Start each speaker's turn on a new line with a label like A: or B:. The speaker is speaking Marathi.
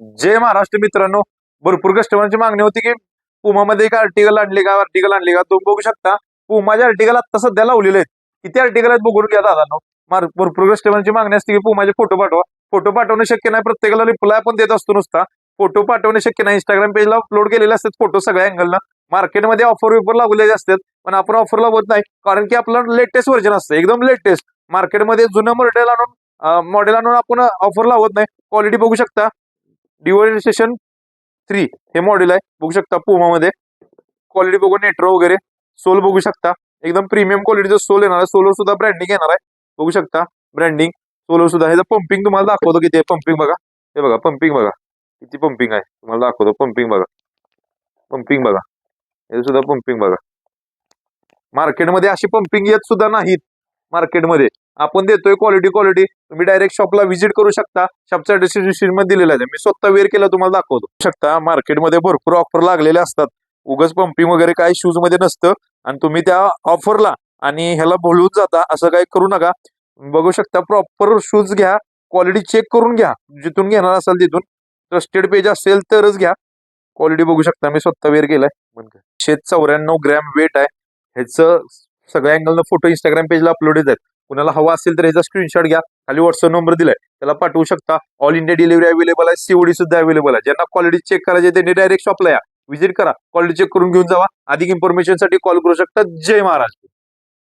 A: जय महाराष्ट्र मित्रांनो. भरपूर कस्टमरची मागणी होती की पुमामध्ये एक आर्टिकल आणले का, आर्टिकल आणले का. तुम्ही बघू शकता पुमाचे आर्टिकल आता सध्या लावलेले आहेत. किती आर्टिकल आहेत बघून घ्या दादांनो. भरपूर कस्टमरची मागणी असते की पुमाचे फोटो पाठवा. फोटो पाठवणं शक्य नाही, प्रत्येकाला रिप्लाय पण देत असतो नुसता. फोटो पाठवणे शक्य नाही. इंस्टाग्राम पेजला अपलोड केलेले असतात फोटो सगळ्या अँगलला. मार्केटमध्ये ऑफर विफर लागलेले असतात, पण आपण ऑफर लावत नाही कारण की आपलं लेटेस्ट व्हर्जन असतं, एकदम लेटेस्ट. मार्केटमध्ये जुनं मॉडेल आणून आपण ऑफर लावत नाही. क्वालिटी बघू शकता. डिव्हायडेशन 3 हे मॉडेल आहे, बघू शकता पुमामध्ये. क्वालिटी बघू, नेट्रो वगैरे. सोल बघू शकता, एकदम प्रीमियम क्वालिटीचं सोल येणार आहे. सोलर सुद्धा ब्रँडिंग येणार आहे, बघू शकता. ब्रँडिंग सोलर सुद्धा. ह्याचं पंपिंग तुम्हाला दाखवतो किती आहे. पंपिंग बघा, हे बघा पंपिंग बघा किती पंपिंग आहे, तुम्हाला दाखवतो. पंपिंग बघा, पंपिंग बघा, हे सुद्धा पंपिंग बघा. मार्केटमध्ये अशी पंपिंग येत सुद्धा नाहीत. मार्केटमध्ये आपण देतोय क्वालिटी. तुम्ही डायरेक्ट शॉपला व्हिजिट करू शकता. शॉपचा डिस्क्रिप्शन मध्ये दिलेला आहे, मी स्वतः वेअर केला तुम्हाला दाखवतो. शकता मार्केटमध्ये भरपूर ऑफर लागलेले असतात. उगच पंपिंग वगैरे काही शूज मध्ये नसतं, आणि तुम्ही त्या ऑफरला आणि ह्याला बोलून जाता, असं काही करू नका. बघू शकता प्रॉपर शूज घ्या, क्वालिटी चेक करून घ्या. जिथून घेणार असाल तिथून ट्रस्टेड पेज असेल तरच घ्या. क्वालिटी बघू शकता, मी स्वतः वेअर केलाय. 194 ग्रॅम वेट आहे. ह्याचं सगळ्या अँगलनं फोटो इंस्टाग्राम पेजला अपलोडेड आहेत. कुणाला हवा असेल तर ह्याचा स्क्रीनशॉट घ्या, खाली व्हॉट्सअप नंबर दिलाय, त्याला पाठवू शकता. ऑल इंडिया डिलिव्हरी अवेलेबल आहे, सीओडी सुद्धा अवेलेबल आहे. ज्यांना क्वालिटी चेक करायची त्यांनी डायरेक्ट शॉपला या, व्हिजिट करा, क्वालिटी चेक करून घेऊन जावा. अधिक इन्फॉर्मेशन साठी कॉल करू शकता. जय महाराष्ट्र.